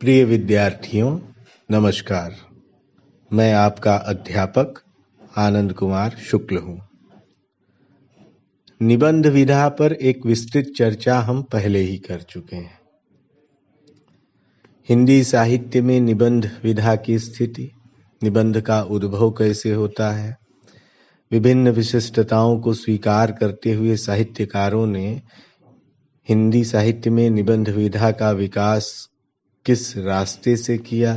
प्रिय विद्यार्थियों, नमस्कार। मैं आपका अध्यापक आनंद कुमार शुक्ल हूँ। निबंध विधा पर एक विस्तृत चर्चा हम पहले ही कर चुके हैं। हिंदी साहित्य में निबंध विधा की स्थिति, निबंध का उद्भव कैसे होता है, विभिन्न विशिष्टताओं को स्वीकार करते हुए साहित्यकारों ने हिंदी साहित्य में निबंध विधा का विकास किस रास्ते से किया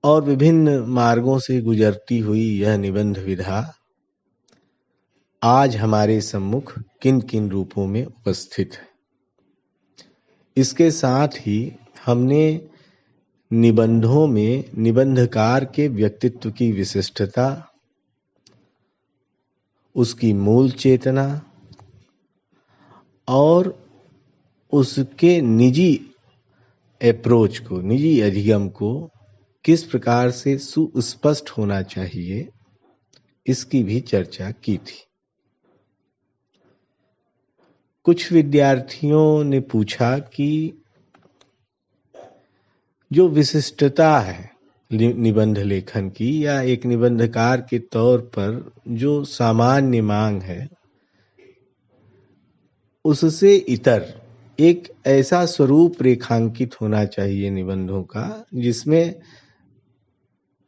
और विभिन्न मार्गों से गुजरती हुई यह निबंध विधा आज हमारे सम्मुख किन किन रूपों में उपस्थित है। इसके साथ ही हमने निबंधों में निबंधकार के व्यक्तित्व की विशिष्टता, उसकी मूल चेतना और उसके निजी अप्रोच को, निजी अधिगम को किस प्रकार से सुस्पष्ट होना चाहिए, इसकी भी चर्चा की थी। कुछ विद्यार्थियों ने पूछा कि जो विशिष्टता है निबंध लेखन की या एक निबंधकार के तौर पर जो सामान्य मांग है, उससे इतर एक ऐसा स्वरूप रेखांकित होना चाहिए निबंधों का जिसमें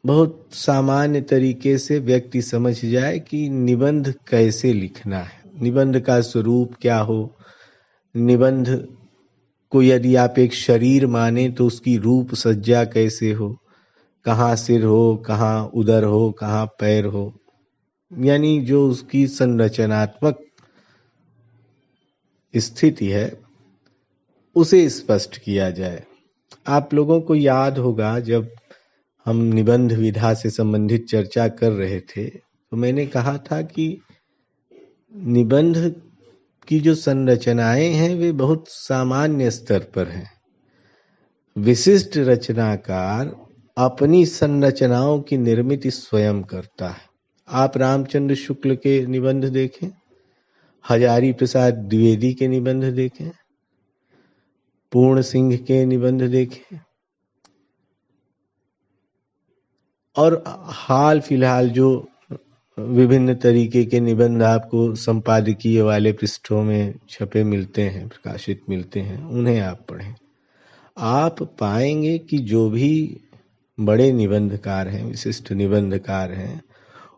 बहुत सामान्य तरीके से व्यक्ति समझ जाए कि निबंध कैसे लिखना है, निबंध का स्वरूप क्या हो। निबंध को यदि आप एक शरीर माने तो उसकी रूप सज्जा कैसे हो, कहाँ सिर हो, कहाँ उदर हो, कहाँ पैर हो, यानी जो उसकी संरचनात्मक स्थिति है उसे स्पष्ट किया जाए। आप लोगों को याद होगा जब हम निबंध विधा से संबंधित चर्चा कर रहे थे तो मैंने कहा था कि निबंध की जो संरचनाएं हैं वे बहुत सामान्य स्तर पर हैं। विशिष्ट रचनाकार अपनी संरचनाओं की निर्मित स्वयं करता है। आप रामचंद्र शुक्ल के निबंध देखें, हजारी प्रसाद द्विवेदी के निबंध देखें, पूर्ण सिंह के निबंध देखें और हाल फिलहाल जो विभिन्न तरीके के निबंध आपको संपादकीय वाले पृष्ठों में छपे मिलते हैं, प्रकाशित मिलते हैं, उन्हें आप पढ़ें। आप पाएंगे कि जो भी बड़े निबंधकार हैं, विशिष्ट निबंधकार हैं,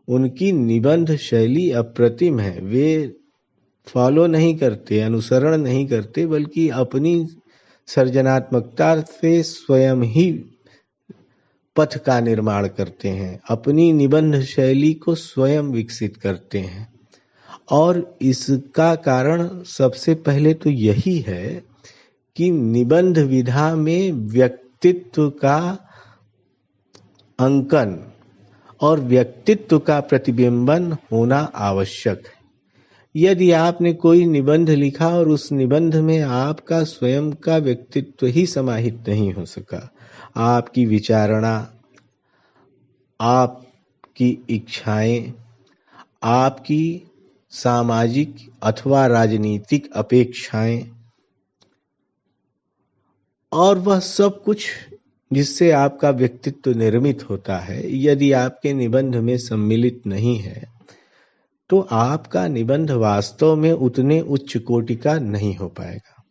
उनकी निबंध शैली अप्रतिम है। वे फॉलो नहीं करते, अनुसरण नहीं करते, बल्कि अपनी सृजनात्मकता से स्वयं ही पथ का निर्माण करते हैं, अपनी निबंध शैली को स्वयं विकसित करते हैं। और इसका कारण सबसे पहले तो यही है कि निबंध विधा में व्यक्तित्व का अंकन और व्यक्तित्व का प्रतिबिंबन होना आवश्यक है। यदि आपने कोई निबंध लिखा और उस निबंध में आपका स्वयं का व्यक्तित्व ही समाहित नहीं हो सका, आपकी विचारणा, आपकी इच्छाएं, आपकी सामाजिक अथवा राजनीतिक अपेक्षाएं और वह सब कुछ जिससे आपका व्यक्तित्व निर्मित होता है, यदि आपके निबंध में सम्मिलित नहीं है तो आपका निबंध वास्तव में उतने उच्च कोटि का नहीं हो पाएगा।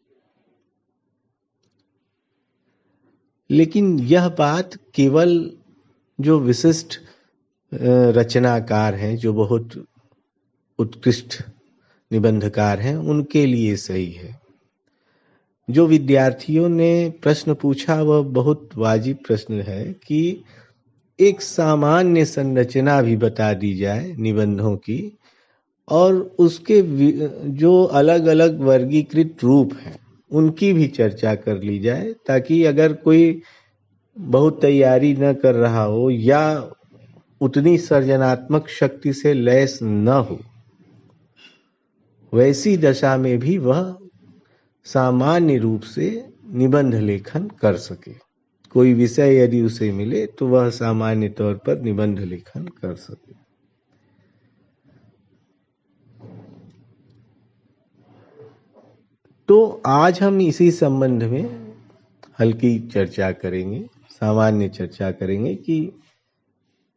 लेकिन यह बात केवल जो विशिष्ट रचनाकार हैं, जो बहुत उत्कृष्ट निबंधकार हैं, उनके लिए सही है। जो विद्यार्थियों ने प्रश्न पूछा वह बहुत वाजिब प्रश्न है कि एक सामान्य संरचना भी बता दी जाए निबंधों की और उसके जो अलग अलग वर्गीकृत रूप हैं उनकी भी चर्चा कर ली जाए, ताकि अगर कोई बहुत तैयारी न कर रहा हो या उतनी सृजनात्मक शक्ति से लैस न हो, वैसी दशा में भी वह सामान्य रूप से निबंध लेखन कर सके। कोई विषय यदि उसे मिले तो वह सामान्य तौर पर निबंध लेखन कर सके। तो आज हम इसी संबंध में हल्की चर्चा करेंगे, सामान्य चर्चा करेंगे कि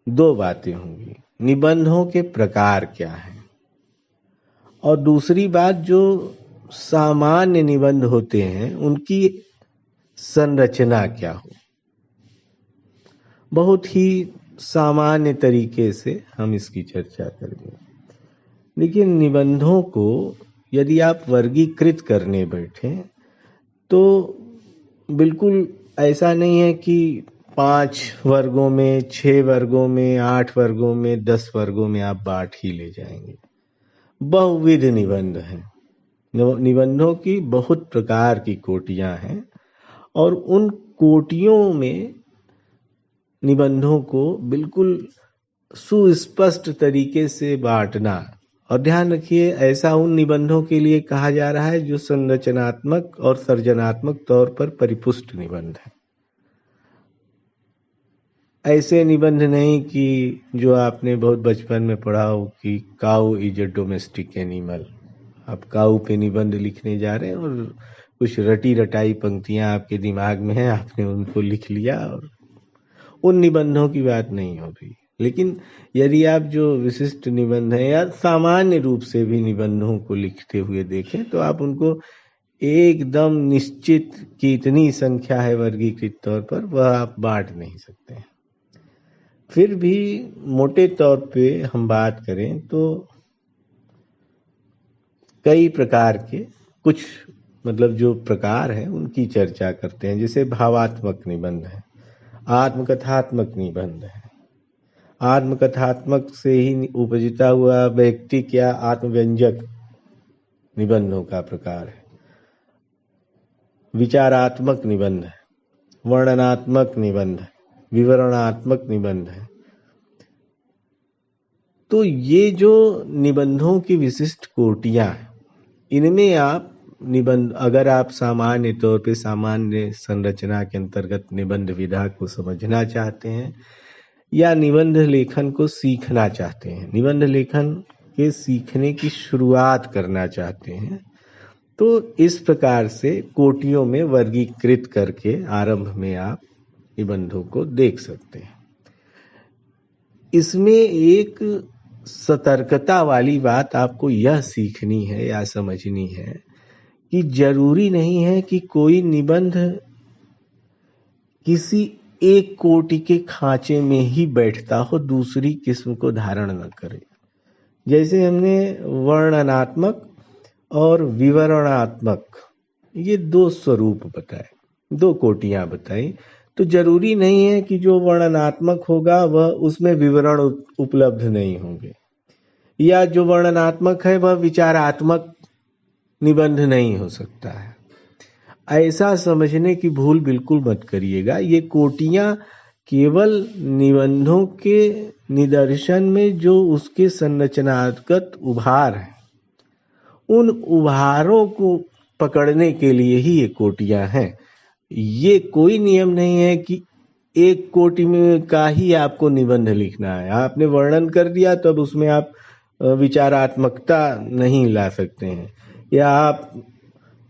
दो बातें होंगी, निबंधों के प्रकार क्या हैं, और दूसरी बात जो सामान्य निबंध होते हैं उनकी संरचना क्या हो। बहुत ही सामान्य तरीके से हम इसकी चर्चा करेंगे। लेकिन निबंधों को यदि आप वर्गीकृत करने बैठें तो बिल्कुल ऐसा नहीं है कि 5 वर्गों में, 6 वर्गों में, 8 वर्गों में, 10 वर्गों में आप बांट ही ले जाएंगे। बहुविध निबंध हैं, निबंधों की बहुत प्रकार की कोटियां हैं, और उन कोटियों में निबंधों को बिल्कुल सुस्पष्ट तरीके से बांटना। और ध्यान रखिए, ऐसा उन निबंधों के लिए कहा जा रहा है जो संरचनात्मक और सर्जनात्मक तौर पर परिपुष्ट निबंध है। ऐसे निबंध नहीं कि जो आपने बहुत बचपन में पढ़ा हो कि काऊ इज ए डोमेस्टिक एनिमल, आप काऊ पे निबंध लिखने जा रहे हैं और कुछ रटी रटाई पंक्तियां आपके दिमाग में हैं, आपने उनको लिख लिया, और उन निबंधों की बात नहीं हो रही। लेकिन यदि आप जो विशिष्ट निबंध हैं या सामान्य रूप से भी निबंधों को लिखते हुए देखें तो आप उनको एकदम निश्चित कि इतनी संख्या है वर्गीकृत तौर पर, वह आप बांट नहीं सकते हैं। फिर भी मोटे तौर पे हम बात करें तो कई प्रकार के कुछ मतलब जो प्रकार हैं उनकी चर्चा करते हैं। जैसे भावात्मक निबंध है, आत्मकथात्मक निबंध है। आत्मकथात्मक से ही उपजता हुआ व्यक्ति क्या आत्मव्यंजक निबंधों का प्रकार है। विचारात्मक निबंध है, वर्णनात्मक निबंध है, विवरणात्मक निबंध है। तो ये जो निबंधों की विशिष्ट कोटियां हैं, इनमें आप निबंध, अगर आप सामान्य तौर पे सामान्य संरचना के अंतर्गत निबंध विधा को समझना चाहते हैं या निबंध लेखन को सीखना चाहते हैं, निबंध लेखन के सीखने की शुरुआत करना चाहते हैं, तो इस प्रकार से कोटियों में वर्गीकृत करके आरंभ में आप निबंधों को देख सकते हैं। इसमें एक सतर्कता वाली बात आपको यह सीखनी है या समझनी है कि जरूरी नहीं है कि कोई निबंध किसी एक कोटि के खांचे में ही बैठता हो, दूसरी किस्म को धारण न करे। जैसे हमने वर्णनात्मक और विवरणात्मक ये दो स्वरूप बताए, दो कोटियां बताई, तो जरूरी नहीं है कि जो वर्णनात्मक होगा वह उसमें विवरण उपलब्ध नहीं होंगे, या जो वर्णनात्मक है वह विचारात्मक निबंध नहीं हो सकता है। ऐसा समझने की भूल बिल्कुल मत करिएगा। ये कोटियां केवल निबंधों के निदर्शन में जो उसके संरचनागत उभार हैं, उन उभारों को पकड़ने के लिए ही ये कोटियां हैं। ये कोई नियम नहीं है कि एक कोटि में का ही आपको निबंध लिखना है। आपने वर्णन कर दिया तो अब उसमें आप विचारात्मकता नहीं ला सकते हैं, या आप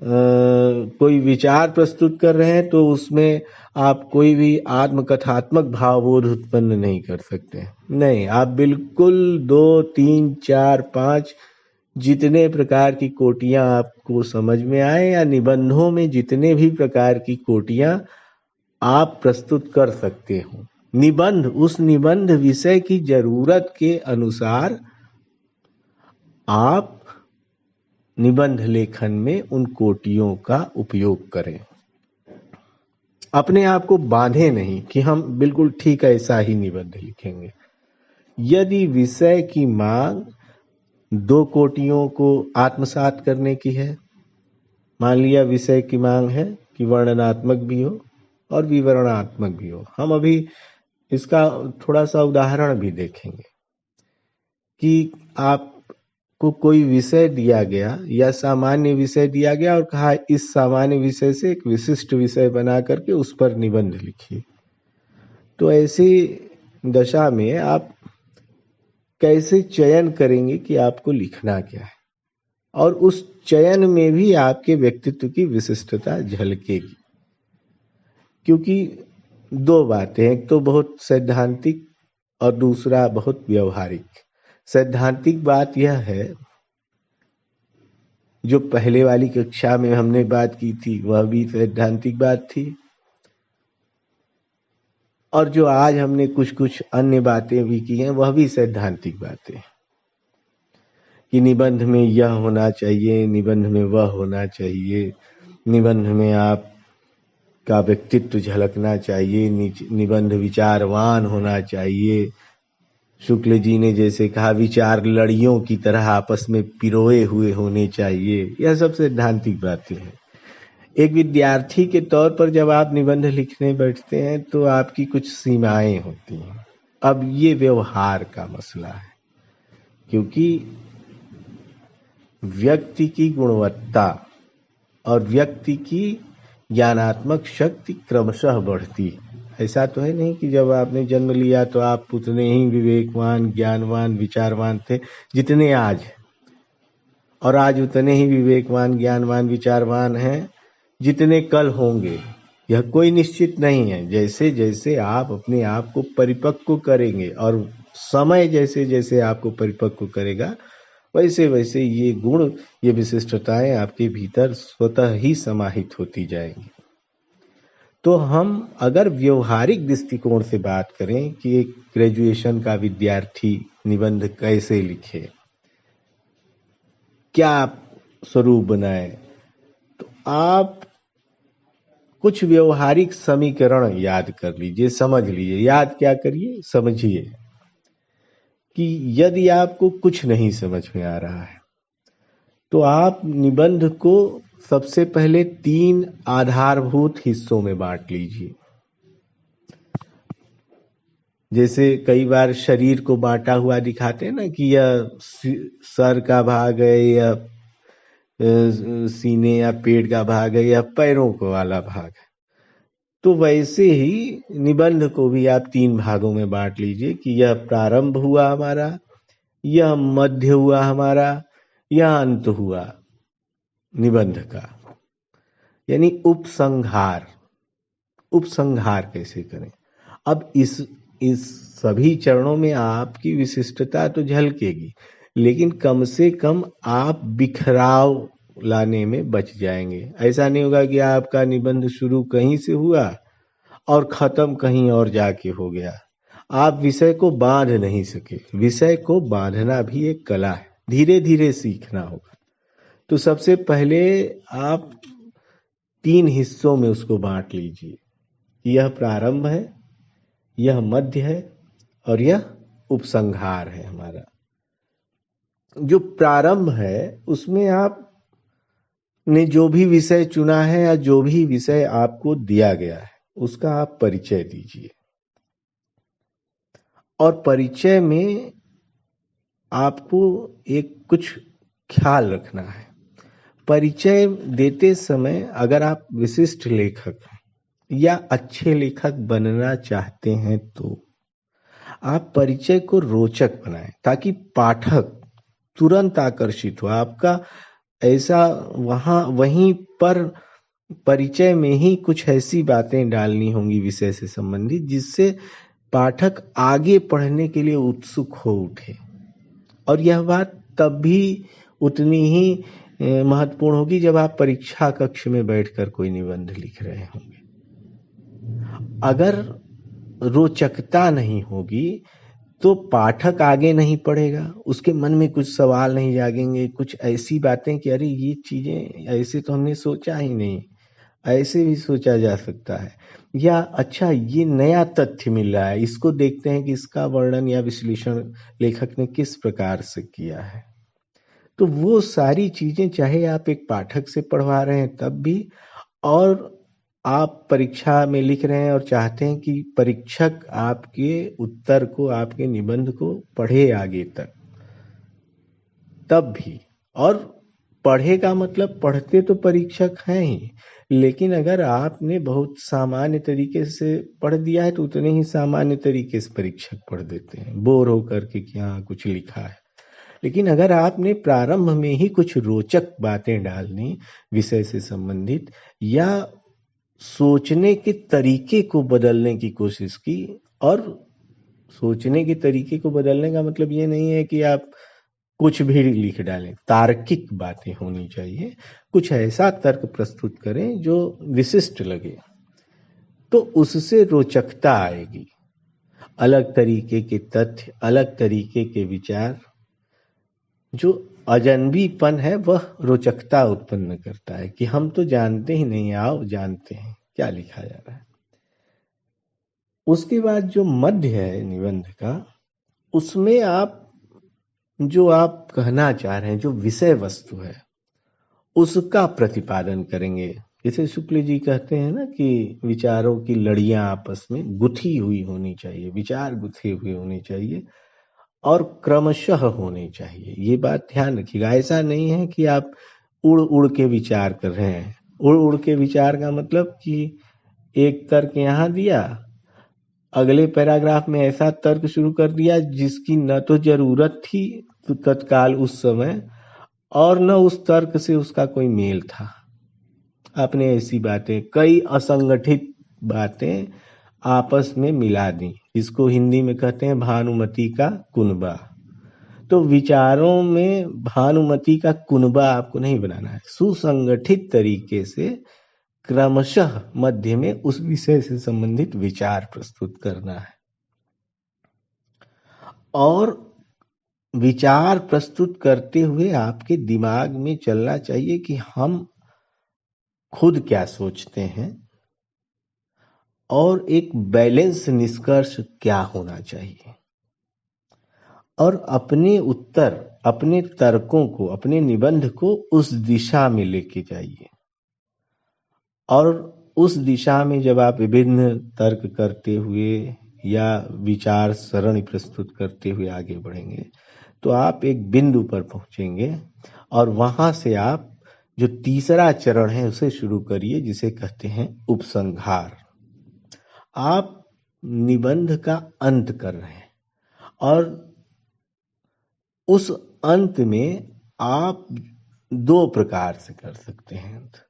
कोई विचार प्रस्तुत कर रहे हैं तो उसमें आप कोई भी आत्मकथात्मक भावबोध उत्पन्न नहीं कर सकते। नहीं, आप बिल्कुल 2, 3, 4, 5 जितने प्रकार की कोटियां आपको समझ में आए, या निबंधों में जितने भी प्रकार की कोटियां आप प्रस्तुत कर सकते हो, निबंध उस निबंध विषय की जरूरत के अनुसार आप निबंध लेखन में उन कोटियों का उपयोग करें। अपने आप को बांधे नहीं कि हम बिल्कुल ठीक ऐसा ही निबंध लिखेंगे। यदि विषय की मांग 2 कोटियों को आत्मसात करने की है, मान लिया विषय की मांग है कि वर्णनात्मक भी हो और विवरणात्मक भी हो। हम अभी इसका थोड़ा सा उदाहरण भी देखेंगे कि आपको कोई विषय दिया गया या सामान्य विषय दिया गया और कहा इस सामान्य विषय से एक विशिष्ट विषय बना करके उस पर निबंध लिखिए। तो ऐसी दशा में आप कैसे चयन करेंगे कि आपको लिखना क्या है, और उस चयन में भी आपके व्यक्तित्व की विशिष्टता झलकेगी। क्योंकि दो बातें, एक तो बहुत सैद्धांतिक और दूसरा बहुत व्यवहारिक। सैद्धांतिक बात यह है, जो पहले वाली कक्षा में हमने बात की थी वह भी सैद्धांतिक बात थी, और जो आज हमने कुछ कुछ अन्य बातें भी की हैं वह भी सैद्धांतिक बातें, कि निबंध में यह होना चाहिए, निबंध में वह होना चाहिए, निबंध में आप का व्यक्तित्व झलकना चाहिए, निबंध विचारवान होना चाहिए। शुक्ल जी ने जैसे कहा, विचार लड़ियों की तरह आपस में पिरोए हुए होने चाहिए। यह सब सैद्धांतिक बातें हैं। एक विद्यार्थी के तौर पर जब आप निबंध लिखने बैठते हैं तो आपकी कुछ सीमाएं होती हैं। अब ये व्यवहार का मसला है, क्योंकि व्यक्ति की गुणवत्ता और व्यक्ति की ज्ञानात्मक शक्ति क्रमशः बढ़ती है। ऐसा तो है नहीं कि जब आपने जन्म लिया तो आप उतने ही विवेकवान, ज्ञानवान, विचारवान थे जितने आज, और आज उतने ही विवेकवान, ज्ञानवान, विचारवान हैं जितने कल होंगे। यह कोई निश्चित नहीं है। जैसे जैसे आप अपने आप को परिपक्व करेंगे और समय जैसे जैसे आपको परिपक्व करेगा, वैसे वैसे ये गुण, ये विशिष्टताएं आपके भीतर स्वतः ही समाहित होती जाएंगी। तो हम अगर व्यवहारिक दृष्टिकोण से बात करें कि एक ग्रेजुएशन का विद्यार्थी निबंध कैसे लिखे, क्या स्वरूप बनाए, तो आप कुछ व्यवहारिक समीकरण याद कर लीजिए, समझ लीजिए। याद क्या करिए, समझिए कि यदि आपको कुछ नहीं समझ में आ रहा है तो आप निबंध को सबसे पहले 3 आधारभूत हिस्सों में बांट लीजिए। जैसे कई बार शरीर को बांटा हुआ दिखाते हैं ना, कि यह सर का भाग है, या सीने या पेट का भाग है, या पैरों को वाला भाग है। तो वैसे ही निबंध को भी आप 3 भागों में बांट लीजिए कि यह प्रारंभ हुआ हमारा, यह मध्य हुआ हमारा, यह अंत हुआ निबंध का। यानी उपसंहार। उपसंहार कैसे करें? अब इस सभी चरणों में आपकी विशिष्टता तो झलकेगी, लेकिन कम से कम आप बिखराव लाने में बच जाएंगे। ऐसा नहीं होगा कि आपका निबंध शुरू कहीं से हुआ और खत्म कहीं और जाके हो गया। आप विषय को बांध नहीं सके। विषय को बांधना भी एक कला है, धीरे धीरे सीखना होगा। तो सबसे पहले आप 3 हिस्सों में उसको बांट लीजिए। यह प्रारंभ है, यह मध्य है, और यह उपसंहार है हमारा। जो प्रारंभ है उसमें आपने जो भी विषय चुना है या जो भी विषय आपको दिया गया है उसका आप परिचय दीजिए। और परिचय में आपको एक कुछ ख्याल रखना है। परिचय देते समय अगर आप विशिष्ट लेखक या अच्छे लेखक बनना चाहते हैं तो आप परिचय को रोचक बनाएं, ताकि पाठक तुरंत आकर्षित हो। आपका ऐसा वहीं पर परिचय में ही कुछ ऐसी बातें डालनी होंगी विषय से संबंधित, जिससे पाठक आगे पढ़ने के लिए उत्सुक हो उठे। और यह बात तब भी उतनी ही महत्वपूर्ण होगी जब आप परीक्षा कक्ष में बैठकर कोई निबंध लिख रहे होंगे। अगर रोचकता नहीं होगी तो पाठक आगे नहीं पढ़ेगा, उसके मन में कुछ सवाल नहीं जागेंगे, कुछ ऐसी बातें कि अरे ये चीजें ऐसे तो हमने सोचा ही नहीं, ऐसे भी सोचा जा सकता है, या अच्छा ये नया तथ्य मिल रहा है, इसको देखते हैं कि इसका वर्णन या विश्लेषण लेखक ने किस प्रकार से किया है। तो वो सारी चीजें चाहे आप एक पाठक से पढ़वा रहे हैं तब भी, और आप परीक्षा में लिख रहे हैं और चाहते हैं कि परीक्षक आपके उत्तर को, आपके निबंध को पढ़े आगे तक, तब भी। और पढ़ेगा मतलब पढ़ते तो परीक्षक हैं ही, लेकिन अगर आपने बहुत सामान्य तरीके से पढ़ दिया है तो उतने ही सामान्य तरीके से परीक्षक पढ़ देते हैं, बोर होकर के कि हाँ कुछ लिखा है। लेकिन अगर आपने प्रारंभ में ही कुछ रोचक बातें डालनी विषय से संबंधित, या सोचने के तरीके को बदलने की कोशिश की। और सोचने के तरीके को बदलने का मतलब ये नहीं है कि आप कुछ भी लिख डालें, तार्किक बातें होनी चाहिए। कुछ ऐसा तर्क प्रस्तुत करें जो विशिष्ट लगे, तो उससे रोचकता आएगी। अलग तरीके के तथ्य, अलग तरीके के विचार, जो अजनबीपन है वह रोचकता उत्पन्न करता है कि हम तो जानते ही नहीं, आओ जानते हैं क्या लिखा जा रहा है। उसके बाद जो मध्य है निबंध का, उसमें आप जो आप कहना चाह रहे हैं, जो विषय वस्तु है, उसका प्रतिपादन करेंगे। जैसे शुक्ल जी कहते हैं ना कि विचारों की लड़ियां आपस में गुथी हुई होनी चाहिए, विचार गुथे हुए होने चाहिए और क्रमशः होने चाहिए। ये बात ध्यान रखिएगा। ऐसा नहीं है कि आप उड़ उड़ के विचार कर रहे हैं। उड़ उड़ के विचार का मतलब कि एक तर्क यहाँ दिया, अगले पैराग्राफ में ऐसा तर्क शुरू कर दिया जिसकी न तो जरूरत थी तो तत्काल उस समय, और न उस तर्क से उसका कोई मेल था। आपने ऐसी बातें, कई असंगठित बातें आपस में मिला दी, इसको हिंदी में कहते हैं भानुमति का कुनबा। तो विचारों में भानुमति का कुनबा आपको नहीं बनाना है, सुसंगठित तरीके से क्रमशः मध्य में उस विषय से संबंधित विचार प्रस्तुत करना है। और विचार प्रस्तुत करते हुए आपके दिमाग में चलना चाहिए कि हम खुद क्या सोचते हैं और एक बैलेंस निष्कर्ष क्या होना चाहिए। और अपने उत्तर, अपने तर्कों को, अपने निबंध को उस दिशा में लेके जाइए। और उस दिशा में जब आप विभिन्न तर्क करते हुए या विचार सरणी प्रस्तुत करते हुए आगे बढ़ेंगे, तो आप एक बिंदु पर पहुंचेंगे और वहां से आप जो तीसरा चरण है उसे शुरू करिए, जिसे कहते हैं उपसंहार। आप निबंध का अंत कर रहे हैं और उस अंत में आप दो प्रकार से कर सकते हैं अंत।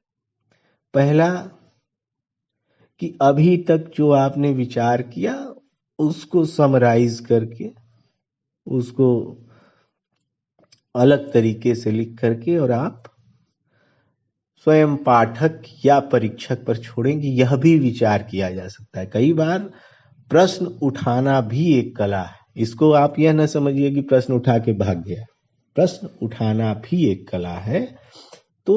पहला कि अभी तक जो आपने विचार किया उसको समराइज करके, उसको अलग तरीके से लिख करके और आप स्वयं पाठक या परीक्षक पर छोड़ेंगे। यह भी विचार किया जा सकता है। कई बार प्रश्न उठाना भी एक कला है। इसको आप यह न समझिए कि प्रश्न उठा के भाग गया। प्रश्न उठाना भी एक कला है। तो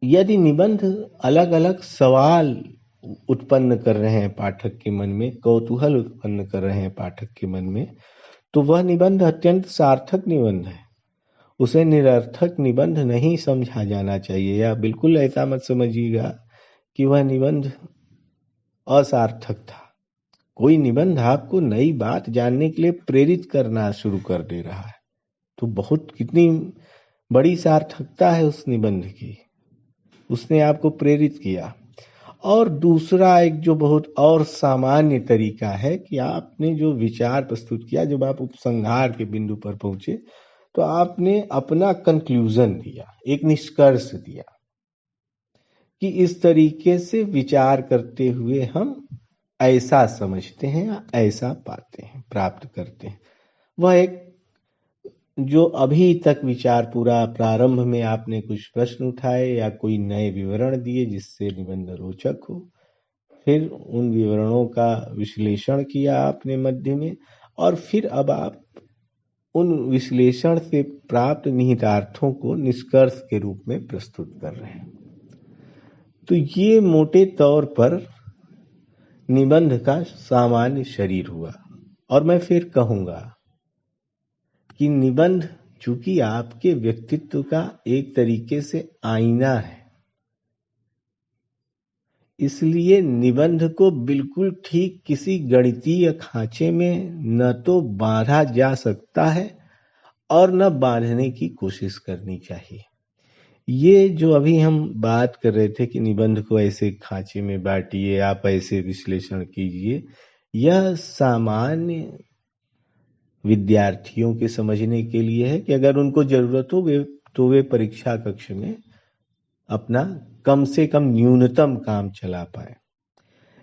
यदि निबंध अलग अलग सवाल उत्पन्न कर रहे हैं पाठक के मन में, कौतूहल उत्पन्न कर रहे हैं पाठक के मन में, तो वह निबंध अत्यंत सार्थक निबंध है। उसे निरर्थक निबंध नहीं समझा जाना चाहिए, या बिल्कुल ऐसा मत समझिएगा कि वह निबंध असार्थक था। कोई निबंध आपको नई बात जानने के लिए प्रेरित करना शुरू कर दे रहा है, तो बहुत कितनी बड़ी सार्थकता है उस निबंध की, उसने आपको प्रेरित किया। और दूसरा एक जो बहुत और सामान्य तरीका है कि आपने जो विचार प्रस्तुत किया, जब आप उपसंहार के बिंदु पर पहुंचे तो आपने अपना कंक्लूजन दिया, एक निष्कर्ष दिया कि इस तरीके से विचार करते हुए हम ऐसा समझते हैं या ऐसा पाते हैं, प्राप्त करते हैं। वह एक जो अभी तक विचार पूरा प्रारंभ में आपने कुछ प्रश्न उठाए या कोई नए विवरण दिए जिससे निबंध रोचक हो, फिर उन विवरणों का विश्लेषण किया आपने मध्य में, और फिर अब आप उन विश्लेषण से प्राप्त निहितार्थों को निष्कर्ष के रूप में प्रस्तुत कर रहे हैं। तो ये मोटे तौर पर निबंध का सामान्य शरीर हुआ। और मैं फिर कहूंगा कि निबंध चूंकि आपके व्यक्तित्व का एक तरीके से आईना है, इसलिए निबंध को बिल्कुल ठीक किसी गणितीय खांचे में न तो बांधा जा सकता है और न बांधने की कोशिश करनी चाहिए। ये जो अभी हम बात कर रहे थे कि निबंध को ऐसे खांचे में बांटिए, आप ऐसे विश्लेषण कीजिए, यह सामान्य विद्यार्थियों के समझने के लिए है कि अगर उनको जरूरत हो तो वे परीक्षा कक्ष में अपना कम से कम न्यूनतम काम चला पाए।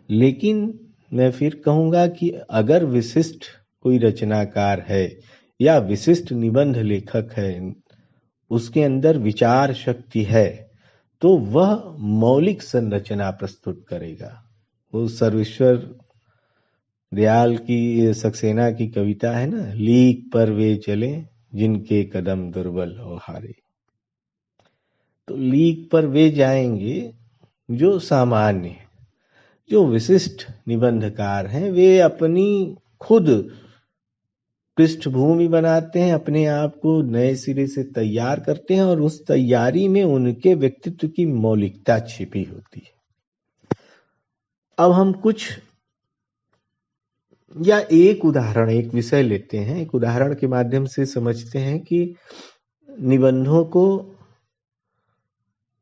लेकिन मैं फिर कहूँगा कि अगर विशिष्ट कोई रचनाकार है या विशिष्ट निबंध लेखक है, उसके अंदर विचार शक्ति है, तो वह मौलिक संरचना प्रस्तुत करेगा। वो सर्वेश्वर दयाल की सक्सेना की कविता है ना, लीक पर वे चले जिनके कदम दुर्बल हो हारे। तो लीक पर वे जाएंगे जो सामान्य है। जो विशिष्ट निबंधकार हैं वे अपनी खुद पृष्ठभूमि बनाते हैं, अपने आप को नए सिरे से तैयार करते हैं और उस तैयारी में उनके व्यक्तित्व की मौलिकता छिपी होती है। अब हम कुछ या एक उदाहरण, एक विषय लेते हैं, एक उदाहरण के माध्यम से समझते हैं कि निबंधों को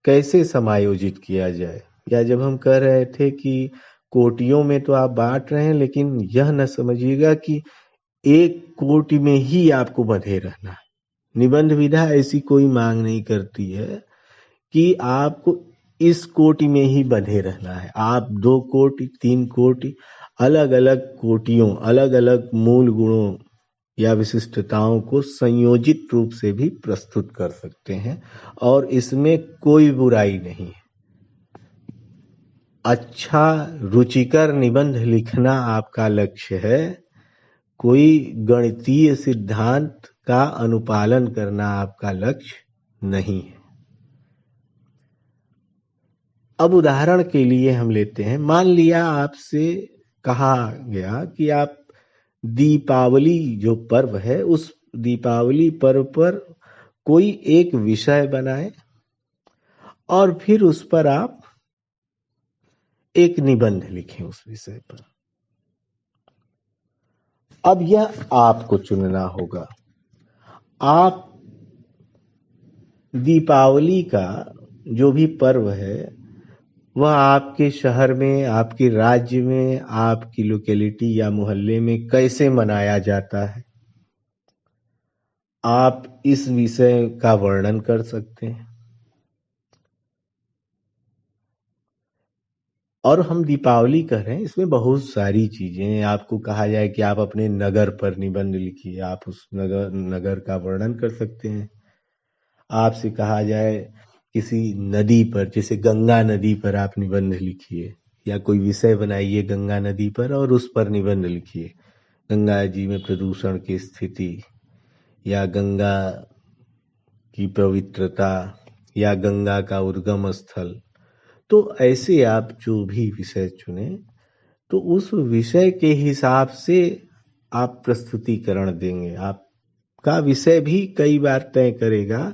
कैसे समायोजित किया जाए। या जब हम कह रहे थे कि कोटियों में तो आप बांट रहे हैं, लेकिन यह न समझिएगा कि एक कोटि में ही आपको बंधे रहना है। निबंध विधा ऐसी कोई मांग नहीं करती है कि आपको इस कोटि में ही बंधे रहना है। आप 2 कोटि, 3 कोटि, अलग अलग कोटियों, अलग अलग मूल गुणों या विशिष्टताओं को संयोजित रूप से भी प्रस्तुत कर सकते हैं और इसमें कोई बुराई नहीं है। अच्छा रुचिकर निबंध लिखना आपका लक्ष्य है, कोई गणितीय सिद्धांत का अनुपालन करना आपका लक्ष्य नहीं है। अब उदाहरण के लिए हम लेते हैं, मान लिया आपसे कहा गया कि आप दीपावली जो पर्व है, उस दीपावली पर्व पर कोई एक विषय बनाए और फिर उस पर आप एक निबंध लिखें उस विषय पर। अब यह आपको चुनना होगा। आप दीपावली का जो भी पर्व है वह आपके शहर में, आपके राज्य में, आपकी लोकेलिटी या मोहल्ले में कैसे मनाया जाता है, आप इस विषय का वर्णन कर सकते हैं। और हम दीपावली कह रहे हैं, इसमें बहुत सारी चीजें। आपको कहा जाए कि आप अपने नगर पर निबंध लिखिए, आप उस नगर का वर्णन कर सकते हैं। आपसे कहा जाए किसी नदी पर, जैसे गंगा नदी पर आप निबंध लिखिए, या कोई विषय बनाइए गंगा नदी पर और उस पर निबंध लिखिए। गंगा जी में प्रदूषण की स्थिति, या गंगा की पवित्रता, या गंगा का उद्गम स्थल। तो ऐसे आप जो भी विषय चुने, तो उस विषय के हिसाब से आप प्रस्तुतिकरण देंगे। आपका विषय भी कई बार तय करेगा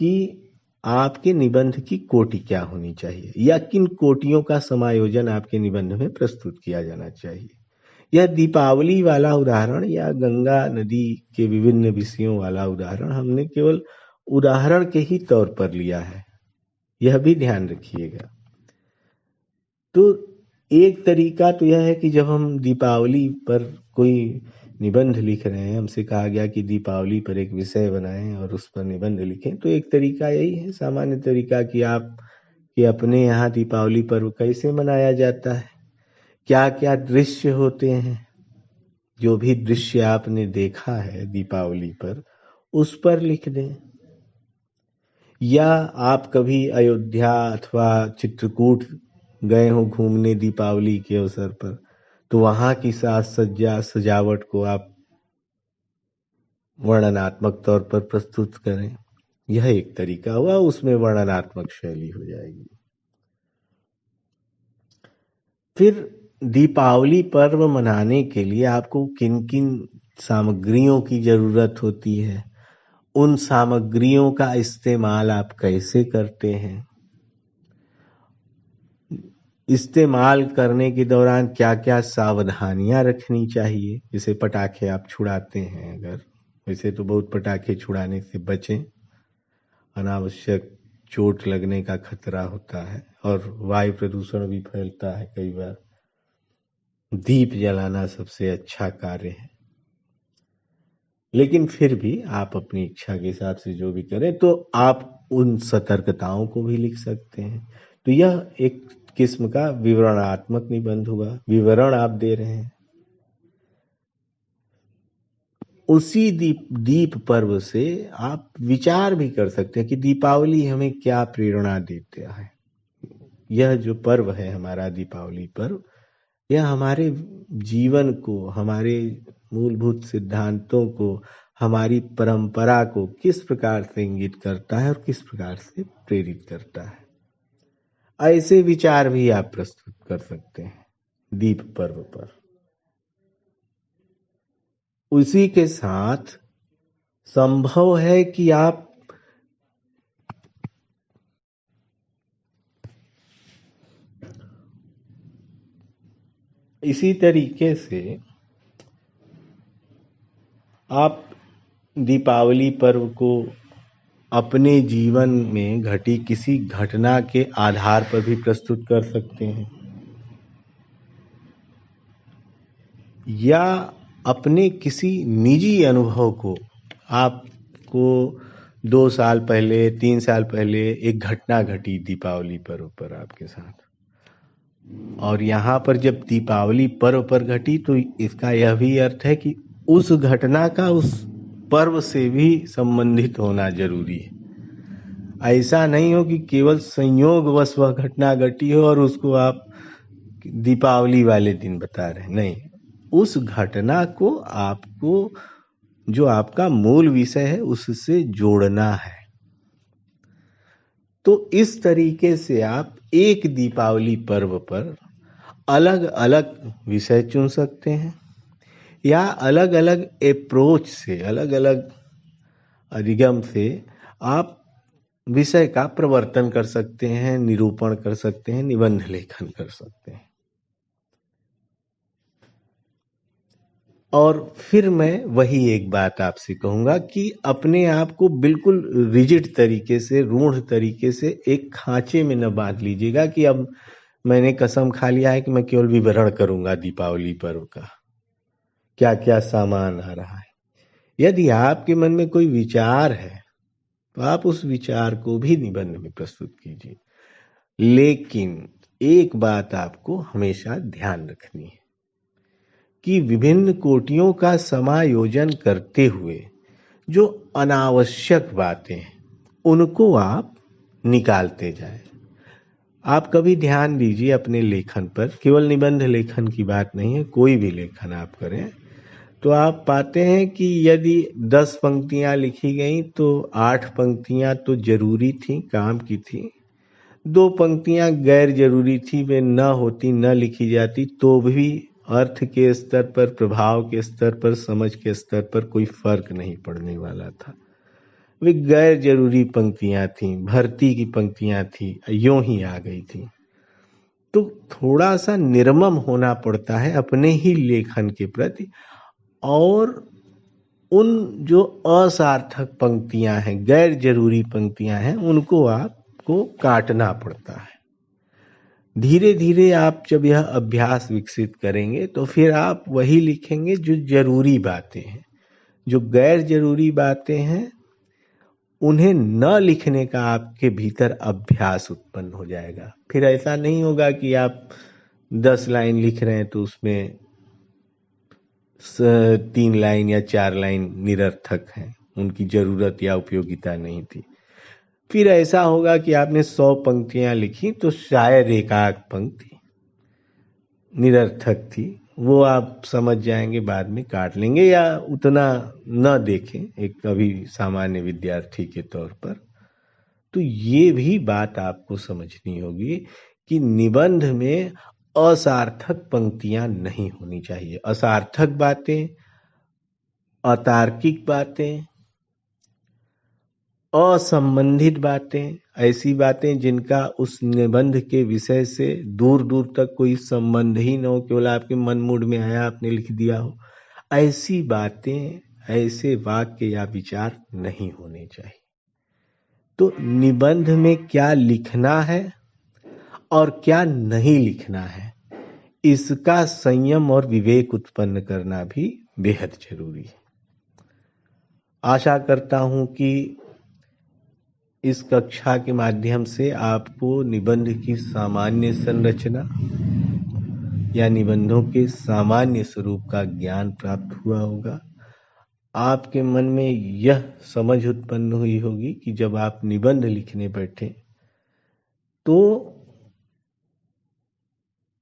कि आपके निबंध की कोटि क्या होनी चाहिए या किन कोटियों का समायोजन आपके निबंध में प्रस्तुत किया जाना चाहिए। यह दीपावली वाला उदाहरण या गंगा नदी के विभिन्न विषयों वाला उदाहरण हमने केवल उदाहरण के ही तौर पर लिया है, यह भी ध्यान रखिएगा। तो एक तरीका तो यह है कि जब हम दीपावली पर कोई निबंध लिख रहे हैं, हमसे कहा गया कि दीपावली पर एक विषय बनाएं और उस पर निबंध लिखें, तो एक तरीका यही है, सामान्य तरीका, कि आप कि अपने यहाँ दीपावली पर्व कैसे मनाया जाता है, क्या क्या दृश्य होते हैं, जो भी दृश्य आपने देखा है दीपावली पर उस पर लिख दें। या आप कभी अयोध्या अथवा चित्रकूट गए हो घूमने दीपावली के अवसर पर, तो वहां की साज सज्जा सजावट को आप वर्णनात्मक तौर पर प्रस्तुत करें। यह एक तरीका हुआ, उसमें वर्णनात्मक शैली हो जाएगी। फिर दीपावली पर्व मनाने के लिए आपको किन किन सामग्रियों की जरूरत होती है, उन सामग्रियों का इस्तेमाल आप कैसे करते हैं, इस्तेमाल करने के दौरान क्या क्या सावधानियां रखनी चाहिए। जैसे पटाखे आप छुड़ाते हैं, अगर, वैसे तो बहुत पटाखे छुड़ाने से बचें, अनावश्यक चोट लगने का खतरा होता है और वायु प्रदूषण भी फैलता है कई बार। दीप जलाना सबसे अच्छा कार्य है, लेकिन फिर भी आप अपनी इच्छा के हिसाब से जो भी करें, तो आप उन सतर्कताओं को भी लिख सकते हैं। तो यह एक किस्म का विवरणात्मक निबंध हुआ, विवरण आप दे रहे हैं। उसी दीप पर्व से आप विचार भी कर सकते हैं कि दीपावली हमें क्या प्रेरणा देता है। यह जो पर्व है हमारा दीपावली पर्व, यह हमारे जीवन को, हमारे मूलभूत सिद्धांतों को, हमारी परंपरा को किस प्रकार से इंगित करता है और किस प्रकार से प्रेरित करता है। ऐसे विचार भी आप प्रस्तुत कर सकते हैं दीप पर्व पर। उसी के साथ संभव है कि आप इसी तरीके से आप दीपावली पर्व को अपने जीवन में घटी किसी घटना के आधार पर भी प्रस्तुत कर सकते हैं, या अपने किसी निजी अनुभव को, आपको 2 साल पहले 3 साल पहले एक घटना घटी दीपावली पर्व पर आपके साथ, और यहाँ पर जब दीपावली पर्व पर घटी तो इसका यह भी अर्थ है कि उस घटना का उस पर्व से भी संबंधित होना जरूरी है। ऐसा नहीं हो कि केवल संयोगवश वह घटना घटी हो और उसको आप दीपावली वाले दिन बता रहे हैं। नहीं, उस घटना को आपको जो आपका मूल विषय है उससे जोड़ना है। तो इस तरीके से आप एक दीपावली पर्व पर अलग अलग विषय चुन सकते हैं, या अलग अलग अप्रोच से, अलग अलग अधिगम से आप विषय का प्रवर्तन कर सकते हैं, निरूपण कर सकते हैं, निबंध लेखन कर सकते हैं। और फिर मैं वही एक बात आपसे कहूंगा कि अपने आप को बिल्कुल रिजिड तरीके से, रूढ़ तरीके से एक खांचे में न बांध लीजिएगा कि अब मैंने कसम खा लिया है कि मैं केवल विवरण करूंगा दीपावली पर्व का, क्या क्या सामान आ रहा है। यदि आपके मन में कोई विचार है तो आप उस विचार को भी निबंध में प्रस्तुत कीजिए, लेकिन एक बात आपको हमेशा ध्यान रखनी है कि विभिन्न कोटियों का समायोजन करते हुए जो अनावश्यक बातें हैं उनको आप निकालते जाएं। आप कभी ध्यान दीजिए अपने लेखन पर, केवल निबंध लेखन की बात नहीं है, कोई भी लेखन आप करें तो आप पाते हैं कि यदि 10 पंक्तियां लिखी गई तो 8 पंक्तियां तो जरूरी थी, काम की थी, 2 पंक्तियां गैर जरूरी थी, वे न होती, न लिखी जाती तो भी अर्थ के स्तर पर, प्रभाव के स्तर पर, समझ के स्तर पर कोई फर्क नहीं पड़ने वाला था। वे गैर जरूरी पंक्तियां थीं, भर्ती की पंक्तियां थी, यूं ही आ गई थी। तो थोड़ा सा निर्मम होना पड़ता है अपने ही लेखन के प्रति, और उन जो असार्थक पंक्तियां हैं, गैर जरूरी पंक्तियां हैं, उनको आपको काटना पड़ता है। धीरे धीरे आप जब यह अभ्यास विकसित करेंगे तो फिर आप वही लिखेंगे जो जरूरी बातें हैं। जो गैर जरूरी बातें हैं उन्हें न लिखने का आपके भीतर अभ्यास उत्पन्न हो जाएगा। फिर ऐसा नहीं होगा कि आप 10 लाइन लिख रहे हैं तो उसमें 3 लाइन या 4 लाइन निरर्थक हैं, उनकी जरूरत या उपयोगिता नहीं थी। फिर ऐसा होगा कि आपने 100 पंक्तियां लिखी तो शायद एक आध पंक्ति निरर्थक थी, वो आप समझ जाएंगे, बाद में काट लेंगे या उतना न देखें एक अभी सामान्य विद्यार्थी के तौर पर। तो ये भी बात आपको समझनी होगी कि निबंध में असार्थक पंक्तियां नहीं होनी चाहिए। असार्थक बातें, अतार्किक बातें, असंबंधित बातें, ऐसी बातें जिनका उस निबंध के विषय से दूर दूर तक कोई संबंध ही न हो, केवल आपके मन मूड में आया आपने लिख दिया हो, ऐसी बातें, ऐसे वाक्य या विचार नहीं होने चाहिए। तो निबंध में क्या लिखना है और क्या नहीं लिखना है, इसका संयम और विवेक उत्पन्न करना भी बेहद जरूरी है। आशा करता हूं कि इस कक्षा के माध्यम से आपको निबंध की सामान्य संरचना या निबंधों के सामान्य स्वरूप का ज्ञान प्राप्त हुआ होगा। आपके मन में यह समझ उत्पन्न हुई होगी कि जब आप निबंध लिखने बैठे तो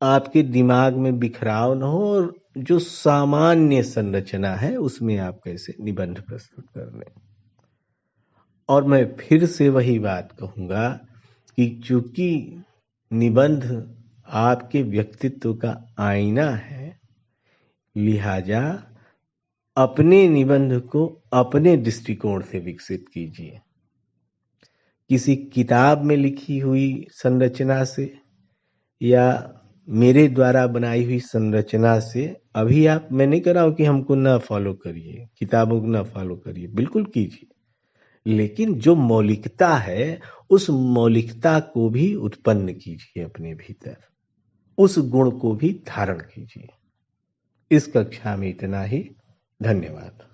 आपके दिमाग में बिखराव न हो और जो सामान्य संरचना है उसमें आप कैसे निबंध प्रस्तुत कर लें। और मैं फिर से वही बात कहूँगा कि चूंकि निबंध आपके व्यक्तित्व का आईना है, लिहाजा अपने निबंध को अपने दृष्टिकोण से विकसित कीजिए। किसी किताब में लिखी हुई संरचना से या मेरे द्वारा बनाई हुई संरचना से अभी आप, मैं नहीं कह रहा हूं कि हमको ना फॉलो करिए, किताबों को ना फॉलो करिए, बिल्कुल कीजिए, लेकिन जो मौलिकता है उस मौलिकता को भी उत्पन्न कीजिए अपने भीतर, उस गुण को भी धारण कीजिए। इस कक्षा में इतना ही। धन्यवाद।